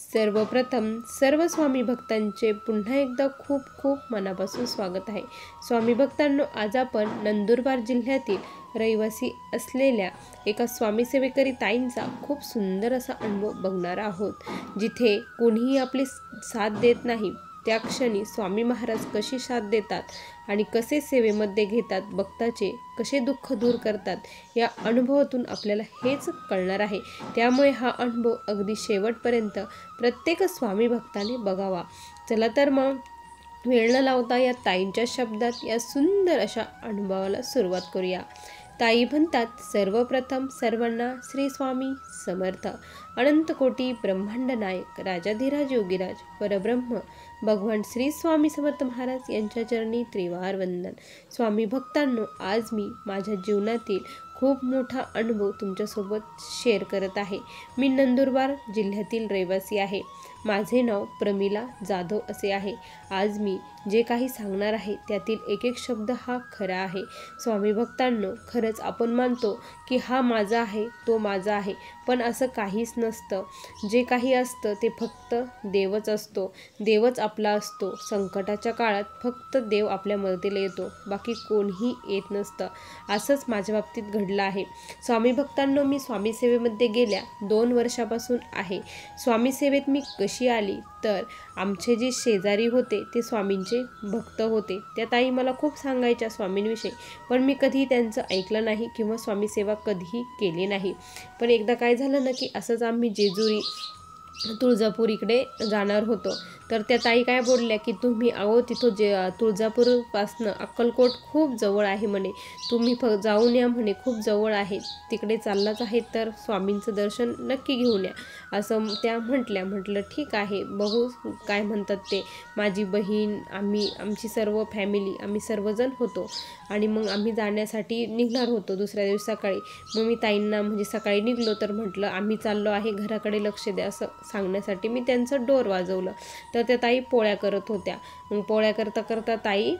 सर्वप्रथम सर्व स्वामी भक्तांचे पुन्हा एकदा खूप खूप मनापासून स्वागत आहे। स्वामी भक्तांनो, आज आपण नंदुरबार जिल्ह्यातील रहिवासी असलेल्या एका स्वामी सेवेकरी ताईंचा खूप सुंदर असा अनुभव बघणार आहोत। जिथे कोणीही आपली साथ देत नाही, त्या क्षणी स्वामी महाराज कशी साथ देतात आणि कसे सेवेमध्ये घेतात, भक्ताचे कसे दुःख दूर करतात, या अनुभवातून आपल्याला हेच कळणार आहे। त्यामुळे हा अनुभव अगदी शेवटपर्यंत प्रत्येक स्वामी भक्ताने बघावा। चला तर मग वेळ न लावता या ताईंच्या शब्दात या सुंदर अशा अनुभवाला सुरुवात करूया। ताई म्हणतात, सर्वप्रथम सर्वांना श्री स्वामी समर्थ। अनंत कोटी ब्रह्मांड नायक राजाधिराज योगीराज परब्रह्म भगवान श्री स्वामी समर्थ महाराज यांच्या चरणी त्रिवार वंदन। स्वामी भक्तांनो, आज मी माझ्या जीवनातील खूप मोठा अनुभव तुमच्यासोबत शेअर करत आहे। मी नंदुरबार जिल्ह्यातील रहिवासी आहे। माझे नाव प्रमिला जाधव असे आहे। आज मी जे काही सांगणार आहे त्यातील एक एक शब्द हा खरा आहे। स्वामी भक्तांनो, खरंच आपण मानतो की हा माझा आहे, तो माझा आहे, पण असं काहीच नसतं। जे काही असतं ते फक्त देवच असतो, देवच आपला असतो। संकटाच्या काळात फक्त देव आपल्या मदतीला येतो, बाकी कोणीही येत नसतं। असंच माझ्या बाबतीत घडलं आहे। स्वामी भक्तांनो, मी स्वामी सेवेमध्ये गेल्या 2 वर्षापासून आहे। स्वामी सेवेत मी कशी आली तर आमचे जे शेजारी होते ते स्वामींचे भक्त होते। त्या ताई मला खूप सांगायच्या स्वामींविषयी, पण मी कधी त्यांचं ऐकलं नाही किंवा स्वामी सेवा कधीही केली नाही। पण एकदा काय झालं ना की असंच आम्ही जेजुरी तुळजापूर इकडे जाणार होतो, तर त्या ताई काय बोलल्या की तुम्ही तिथं तुळजापूरपासनं अक्कलकोट खूप जवळ आहे म्हणे, तुम्ही जाऊन या म्हणे, खूप जवळ आहे, तिकडे चाललाच आहे तर स्वामींचं दर्शन नक्की घेऊन या असं त्या म्हटल्या। म्हटलं ठीक आहे, बघू काय म्हणतात ते। माझी बहीण, आमची सर्व फॅमिली, आम्ही सर्वजण होतो आणि मग आम्ही जाण्यासाठी निघणार होतो दुसऱ्या दिवशी सकाळी। मग मी ताईंना म्हणजे सकाळी निघलो तर म्हटलं आम्ही चाललो आहे, घराकडे लक्ष द्या असं सांगण्यासाठी मी त्यांचं डोर वाजवलं। तर त्या ताई पोळ्या करत होत्या। मग पोळ्या करता करता ताई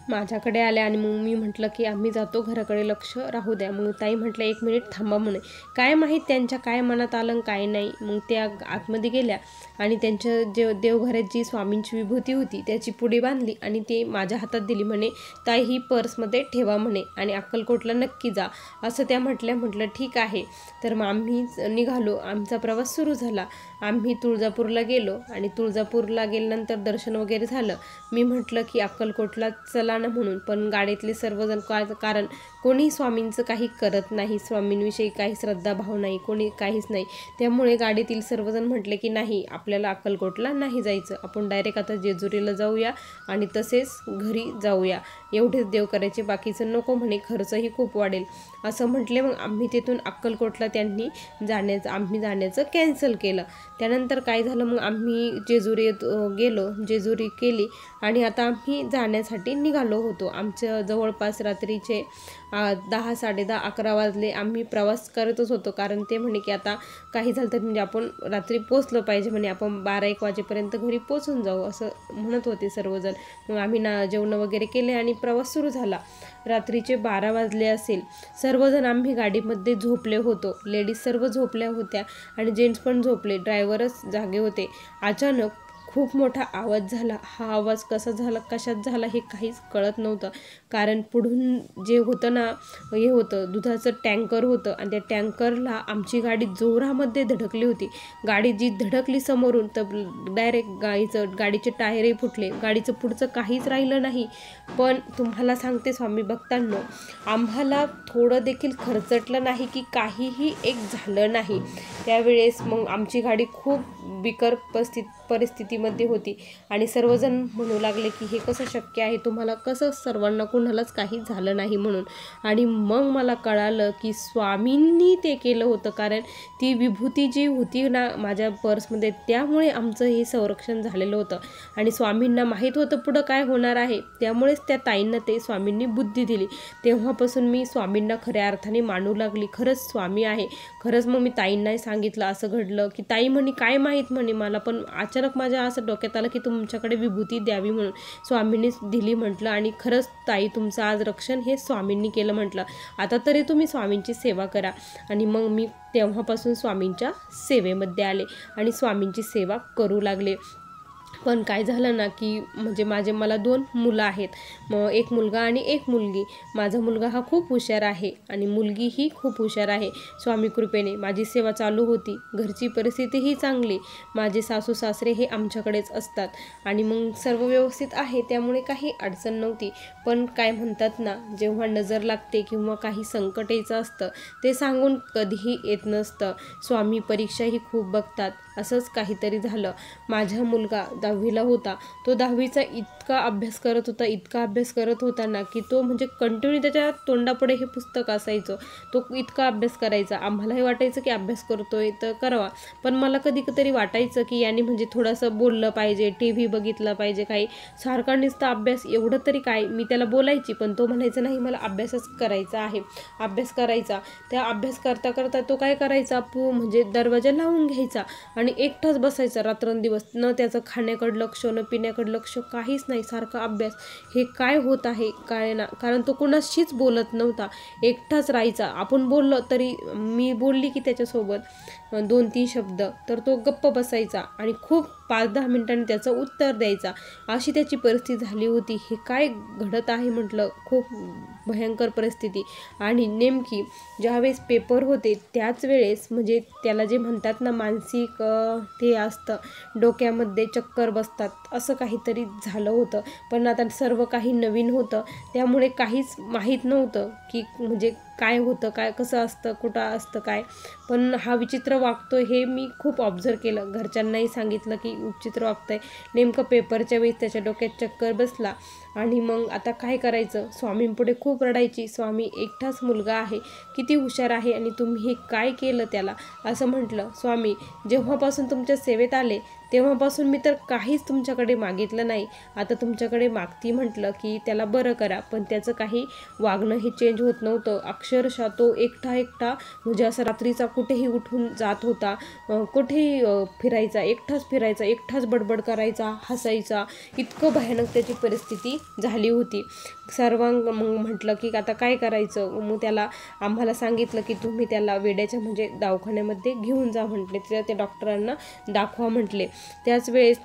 माझ्याकडे आल्या आणि मग मी म्हटलं की आम्ही जातो, घराकडे लक्ष राहू द्या। मग ताई म्हटल्या 1 मिनिट थांबा म्हणे। काय माहीत त्यांच्या काय मनात आलं काय नाही। मग त्या आतमध्ये गेल्या आणि त्यांच्या देवघरात जी स्वामींची विभूती होती त्याची पुडी बांधली आणि ती माझ्या हातात दिली। म्हणे ताई ही पर्समध्ये ठेवा म्हणे आणि अक्कलकोटला नक्की जा असं त्या म्हटल्या। म्हटलं ठीक आहे। तर मग आम्ही निघालो, आमचा प्रवास सुरू झाला। आम्ही तुळजापूरला गेलो आणि तुळजापूरला गेल्यानंतर दर्शन वगैरे झालं। मी म्हटलं की अक्कलकोटला चला ना म्हणून, पण गाडीतले सर्वजण कारण कोणी स्वामींचं काही करत नाही, स्वामींविषयी काही श्रद्धाभाव नाही, कोणी काहीच नाही। त्यामुळे गाडीतील सर्वजण म्हटले की नाही, आपल्याला अक्कलकोटला नाही जायचं, आपण डायरेक्ट आता जेजुरीला जाऊया आणि तसेच घरी जाऊया, एवढेच देव करायचे, बाकीचं नको म्हणे, खर्चही खूप वाढेल असं म्हटले। मग आम्ही तिथून अक्कलकोटला आम्ही जाण्याचं कॅन्सल केलं। त्यानंतर काय झालं, मग आम्ही जेजुरीत गेलो, जेजुरी केली आणि आता आम्ही जाण्यासाठी निघालो होतो। आमच्या जवळपास रात्रीचे 10, 10:30, 11 वाजले। आम्ही प्रवास करतच होतो, कारण ते म्हणे की आता काही झालं तर म्हणजे आपण रात्री पोचलं पाहिजे म्हणे, आपण 12-1 वाजेपर्यंत घरी पोचून जाऊ असं म्हणत होते सर्वजण। मग आम्ही जेवण वगैरे केले आणि प्रवास सुरू झाला। रात्रीचे 12 वाजले असेल। सर्वजण आम्ही गाडीमध्ये झोपले होतो, लेडीज सर्व झोपल्या होत्या आणि जेंट्स पण झोपले, ड्रायव्हरच जागे होते। अचानक खूप मोठा आवाज झाला। हा आवाज कसा झाला, कशात झाला हे काहीच कळत नव्हतं, कारण पुढून जे होतं ना, हे होतं दुधाचं टँकर होतं आणि त्या टँकरला आमची गाडी जोरामध्ये धडकली होती। गाडी जी धडकली समोरून तर डायरेक्ट गाडीचे टायरही फुटले, गाडीचं पुढचं काहीच राहिलं नाही। पण तुम्हाला सांगते स्वामी भक्तांनो, आम्हाला थोडं देखील खर्चटलं नाही की काहीही एक झालं नाही त्यावेळेस। मग आमची गाडी खूप बिकट परिस्थितीमध्ये होती आणि सर्वजण म्हणू लागले की हे कसं शक्य आहे, तुम्हाला कसं सर्वांना कुणालाच काही झालं नाही म्हणून। आणि मग मला कळालं की स्वामींनी ते केलं होतं, कारण ती विभूती जी होती ना माझ्या पर्समध्ये, त्यामुळे आमचं हे संरक्षण झालेलं होतं आणि स्वामींना माहीत होतं पुढं काय होणार आहे, त्यामुळेच त्या ताईंना ते स्वामींनी बुद्धी दिली। तेव्हापासून मी स्वामींना खऱ्या अर्थाने मानू लागली, खरंच स्वामी आहे खरंच। मग मी ताईंनाही सांगितलं असं घडलं की ताई म्हणे काय माहीत म्हणे मला, पण अचानक माझ्या असं डोक्यात आलं की तुमच्याकडे विभूती द्यावी म्हणून. स्वामींनीच दिली म्हटलं आणि खरंच ताई तुमचं आज रक्षण हे स्वामींनी केलं म्हटलं. आता तरी तुम्ही स्वामींची सेवा करा. आणि मग मी तेव्हापासून स्वामींच्या सेवेमध्ये आले आणि स्वामींची सेवा करू लागले. पण काय झालं ना की म्हणजे मला 2 मुलं आहेत. मग एक मुलगा आणि एक मुलगी. माझा मुलगा हा खूप हुशार आहे आणि मुलगी ही खूप हुशार आहे. स्वामी कृपेने माझी सेवा चालू होती. घरची परिस्थितीही चांगली. माझे सासू सासरे हे आमच्याकडेच असतात आणि मग सर्व व्यवस्थित आहे, त्यामुळे काही अडचण नव्हती. पण काय म्हणतात ना, जेव्हा नजर लागते किंवा काही संकट यायचं असतं ते सांगून कधीही येत नसतं. स्वामी परीक्षाही खूप बघतात. असंच काहीतरी झालं. माझा मुलगा 10वीला होता. तो 10वीचा इतका अभ्यास करत होता ना की तो म्हणजे कंटिन्यू त्याच्या तोंडापुढे हे पुस्तक असायचं. तो इतका अभ्यास करायचा. आम्हालाही वाटायचं की अभ्यास करतोय तर करावा, पण मला कधी तरी वाटायचं की याने म्हणजे थोडंसं बोललं पाहिजे, TV बघितलं पाहिजे, काही सारखा नुसता अभ्यास एवढं तरी काय. मी त्याला बोलायची पण तो म्हणायचा नाही मला अभ्यासच करायचा आहे. अभ्यास करायचा. त्या अभ्यास करता करता तो काय करायचा, म्हणजे दरवाजा लावून घ्यायचा आणि एकटाच बसायचा रात्रंदिवस. न त्याचं खाण्याकडं लक्ष, न पिण्याकडं लक्ष, काहीच नाही, सारखा अभ्यास. हे काय होत आहे काय ना, कारण तो कुणाशीच बोलत नव्हता, एकटाच राहायचा. आपण बोललो तरी मी बोलली की त्याच्यासोबत 2-3 शब्द तर तो गप्प बसायचा आणि खूप 5-10 मिनिटांनी त्याचं उत्तर द्यायचा. अशी त्याची परिस्थिती झाली होती. हे काय घडत आहे म्हटलं, खूप भयंकर परिस्थिती. आणि नेमकी ज्यावेळेस पेपर होते त्याच वेळेस म्हणजे त्याला जे म्हणतात ना मानसिक ते असतं, डोक्यामध्ये चक्कर बसतात, असं काहीतरी झालं होतं. पण आता सर्व काही नवीन होतं, त्यामुळे काहीच माहीत नव्हतं की म्हणजे काय होतं, काय कसं असतं, कुठं असतं काय. पण हा विचित्र वागतोय हे मी खूप ऑब्झर्व केलं. घरच्यांनाही सांगितलं की विचित्र वागतंय. नेमकं पेपरच्या वेळेस त्याच्या डोक्यात चक्कर बसला आणि मग आता काय करायचं. स्वामींपुढे खूप रडायची. स्वामी एकटाच मुलगा आहे, किती हुशार आहे आणि तुम्ही हे काय केलं त्याला. असं म्हटलं, स्वामी जेव्हापासून तुमच्या सेवेत आले तेव्हापासून मी तर काहीच तुमच्याकडे मागितलं नाही. आता तुमच्याकडे मागती म्हटलं की त्याला बरं करा. पण त्याचं काही वागणं हे चेंज होत नव्हतं. अक्षरशः तो एकटा म्हणजे असं रात्रीचा कुठेही उठून जात होता, कुठेही फिरायचा, एकटाच बडबड करायचा, हसायचा. इतकं भयानक त्याची परिस्थिती झाली होती. सर्वांग मग म्हटलं की आता काय करायचं. मग आम्हाला सांगितलं की तुम्ही त्याला वेड्याच्या म्हणजे दवाखान्यामध्ये घेऊन जा म्हटले. त्या डॉक्टरांना दाखवा म्हटले. त्याच वेळेस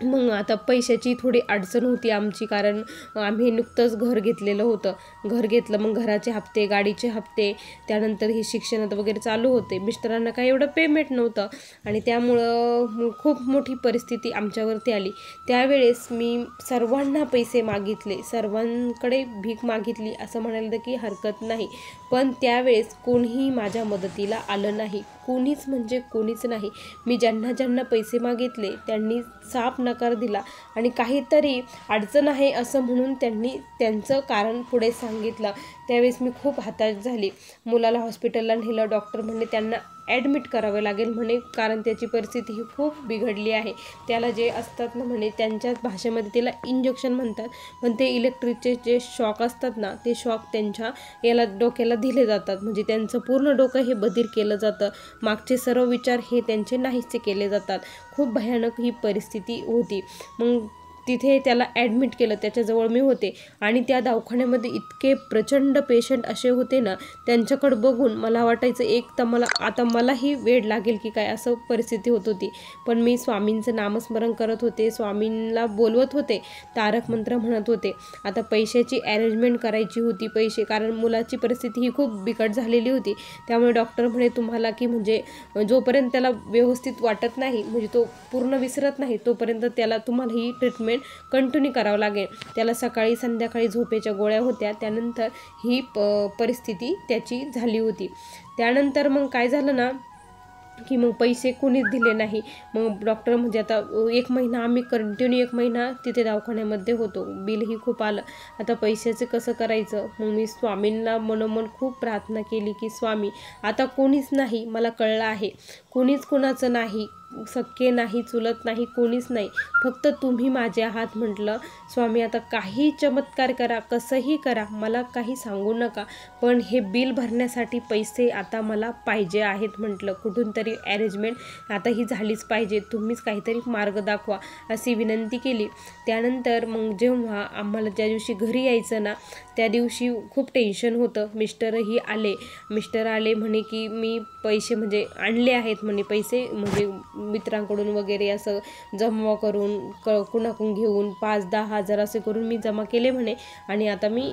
मग आता पैशाची थोडी अडचण होती आमची, कारण आम्ही नुकतंच घर घेतलेलं होतं. घर घेतलं, मग घराचे हप्ते, गाडीचे हप्ते, त्यानंतर हे शिक्षणात वगैरे चालू होते. मिस्टरांना काही एवढं पेमेंट नव्हतं आणि त्यामुळं खूप मोठी परिस्थिती आमच्यावरती आली. त्यावेळेस मी सर्वांना पैसे मागितले, सर्वांकडे भीक मागितली असं म्हणायला की हरकत नाही. पण त्यावेळेस कोणीही माझ्या मदतीला आलं नाही. कोणीच म्हणजे कोणीच नाही. मी ज्यांना पैसे मागितले त्यांनी साफ नकार दिला आणि काहीतरी अडचण आहे असं म्हणून त्यांनी त्यांचं कारण पुढे सांगितलं. त्यावेळेस मी खूप हताश झाली. मुलाला हॉस्पिटलला नेलं. डॉक्टर म्हणले त्यांना ॲडमिट करावं लागेल म्हणे, कारण त्याची परिस्थिती ही खूप बिघडली आहे. त्याला जे असतात ना म्हणे, त्यांच्याच भाषेमध्ये त्याला इंजेक्शन म्हणतात, पण ते इलेक्ट्रिकचे जे शॉक असतात ना, ते शॉक त्यांच्या डोक्याला दिले जातात. म्हणजे त्यांचं पूर्ण डोकं हे बधीर केलं जातं. मागचे सर्व विचार हे त्यांचे नाहीसे केले जातात. खूप भयानक ही परिस्थिती होती. मग तिथे त्याला ॲडमिट केलं. त्याच्याजवळ मी होते आणि त्या दवाखान्यामध्ये इतके प्रचंड पेशंट असे होते ना, त्यांच्याकडं बघून मला वाटायचं एक तर आता मलाही वेड लागेल की काय, असं परिस्थिती होत होती. पण मी स्वामींचं नामस्मरण करत होते, स्वामींना बोलवत होते, तारक मंत्र म्हणत होते. आता पैशाची अरेंजमेंट करायची होती, पैसे, कारण मुलाची परिस्थिती ही खूप बिकट झालेली होती. त्यामुळे डॉक्टर म्हणे तुम्हाला की म्हणजे जोपर्यंत त्याला व्यवस्थित वाटत नाही, म्हणजे तो पूर्ण विसरत नाही, तोपर्यंत तुम्हाला ही ट्रीटमेंट कंटिन्यू करावं लागेल. त्याला सकाळी संध्याकाळी झोपेच्या गोळ्या होत्या. त्यानंतर ही परिस्थिती त्याची झाली होती. त्यानंतर मग काय झालं ना की मग पैसे कोणीच दिले नाही. मग डॉक्टर म्हणजे आता 1 महिना आम्ही कंटिन्यू 1 महिना तिथे दवाखान्यामध्ये होतो. बिलही खूप आलं. आता पैशाचं कसं करायचं. मग मी स्वामींना मनोमन खूप प्रार्थना केली की स्वामी आता कोणीच नाही, मला कळलं आहे, कोणीच कोणाचं नाही, सख्खे नाही, चुलत नाही, कोणीच नाही, फक्त तुम्ही माझे आहात म्हटलं. स्वामी आता काही चमत्कार करा, कसंही करा, मला काही सांगू नका, पण हे बिल भरण्यासाठी पैसे आता मला पाहिजे आहेत म्हटलं. कुठून तरी अरेंजमेंट आता ही झालीच पाहिजे, तुम्हीच काहीतरी मार्ग दाखवा अशी विनंती केली. त्यानंतर मग जेव्हा आम्हाला ज्या दिवशी घरी यायचं ना, त्या दिवशी खूप टेन्शन होतं. मिस्टर आले म्हणे की मी पैसे म्हणजे आणले आहेत म्हणे, पैसे म्हणजे मित्रांकडून वगैरे असं जमा करून कुणाकडून घेऊन 5-10 हजार असे करून मी जमा केले म्हणे, आणि आता मी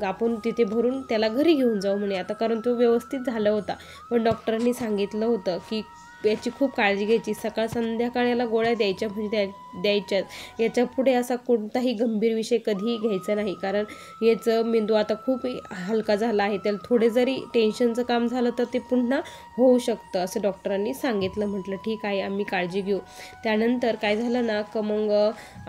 आपण तिथे भरून त्याला घरी घेऊन जाऊ म्हणे आता, कारण तो व्यवस्थित झाला होता. पण डॉक्टरांनी सांगितलं होतं की याची खूप काळजी घ्यायची, सकाळ संध्याकाळ याला गोळ्या द्यायच्या म्हणजे द्यायच्याच, याच्या पुढे असा कोणताही गंभीर विषय कधीही घ्यायचा नाही, कारण याचं मेंदू आता खूप हलका झाला आहे, त्याला थोडे जरी टेन्शनचं काम झालं तर ते पुन्हा होऊ शकतं असं डॉक्टरांनी सांगितलं. म्हटलं ठीक आहे, आम्ही काळजी घेऊ. त्यानंतर काय झालं ना का मग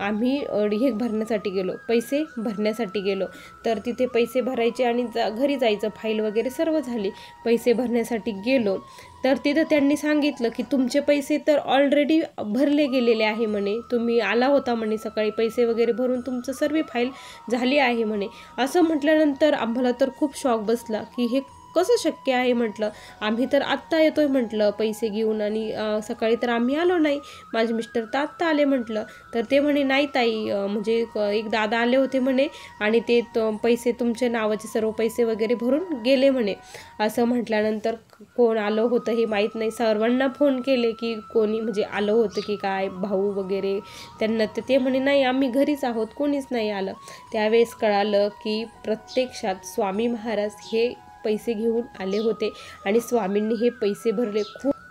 आम्ही हे भरण्यासाठी गेलो, पैसे भरण्यासाठी गेलो. तर तिथे पैसे भरायचे आणि घरी जायचं, फाईल वगैरे सर्व झाली. पैसे भरण्यासाठी गेलो तर तिथं त्यांनी सांगितलं की तुमचे पैसे तर ऑलरेडी भरले गेलेले आहे म्हणे, तुम्ही आला होता म्हणे सकाळी, पैसे वगैरे भरून तुमचं सर्व फाईल झाली आहे म्हणे. असं म्हटल्यानंतर आम्हाला तर खूप शॉक बसला की हे कसं शक्य आहे म्हटलं, आम्ही तर आत्ता येतोय म्हटलं पैसे घेऊन, आणि सकाळी तर आम्ही आलो नाही, माझे मिस्टर तर आत्ता आले म्हटलं. तर ते म्हणे नाही ताई, म्हणजे एक दादा आले होते म्हणे आणि ते पैसे तुमच्या नावाचे सर्व पैसे वगैरे भरून गेले म्हणे. असं म्हटल्यानंतर कोण आलं होतं हे माहीत नाही, सर्वांना फोन केले की कोणी म्हणजे आलं होतं की काय, भाऊ वगैरे, त्यांना ते म्हणे नाही आम्ही घरीच आहोत, कोणीच नाही आलं. त्यावेळेस कळालं की प्रत्यक्षात स्वामी महाराज हे पैसे घेऊन आले होते आणि स्वामींनी हे पैसे भरले.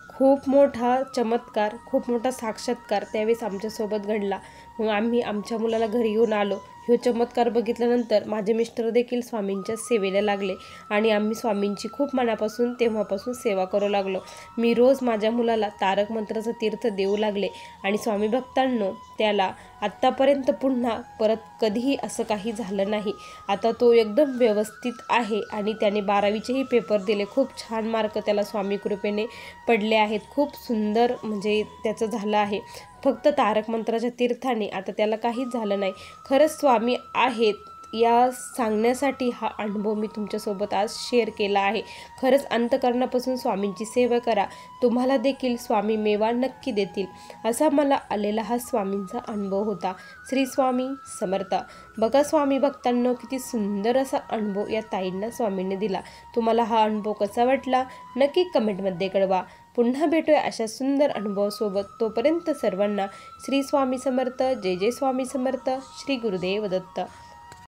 खूप मोठा चमत्कार, खूप मोठा साक्षात्कार त्यावेळेस आमच्यासोबत घडला. मग आम्ही आमच्या मुलाला घरी घेऊन आलो. ह्यो चमत्कार बघितल्यानंतर माझे मिस्टर देखील स्वामींच्या सेवेला लागले आणि आम्ही स्वामींची खूप मनापासून तेव्हापासून सेवा करू लागलो. मी रोज माझ्या मुलाला तारक मंत्राचं तीर्थ देऊ लागले आणि स्वामी भक्तांनो, त्याला आत्तापर्यंत पुन्हा परत कधीही असं काही झालं नाही. आता तो एकदम व्यवस्थित आहे आणि त्याने 12वीचेही पेपर दिले, खूप छान मार्क त्याला स्वामी कृपेने पडले आहेत, खूप सुंदर म्हणजे त्याचं झालं आहे. फक्त तारक मंत्राच्या तीर्थाने आता त्याला काहीच झालं नाही. खरंच स्वामी आहेत या सांगण्यासाठी हा अनुभव मी तुमच्यासोबत आज शेअर केला आहे. खरंच अंतःकरणापासून स्वामींची सेवा करा, तुम्हाला देखील स्वामी मेवा नक्की देतील, असा मला आलेला हा स्वामींचा अनुभव होता. श्री स्वामी समर्थ. बघा स्वामी भक्तांनो, किती सुंदर असा अनुभव या ताईंना स्वामींनी दिला. तुम्हाला हा अनुभव कसा वाटला नक्की कमेंटमध्ये कळवा. पुन्हा भेटूया अशा सुंदर अनुभवासोबत. तोपर्यंत सर्वांना श्री स्वामी समर्थ. जय जय स्वामी समर्थ. श्री गुरुदेव दत्त.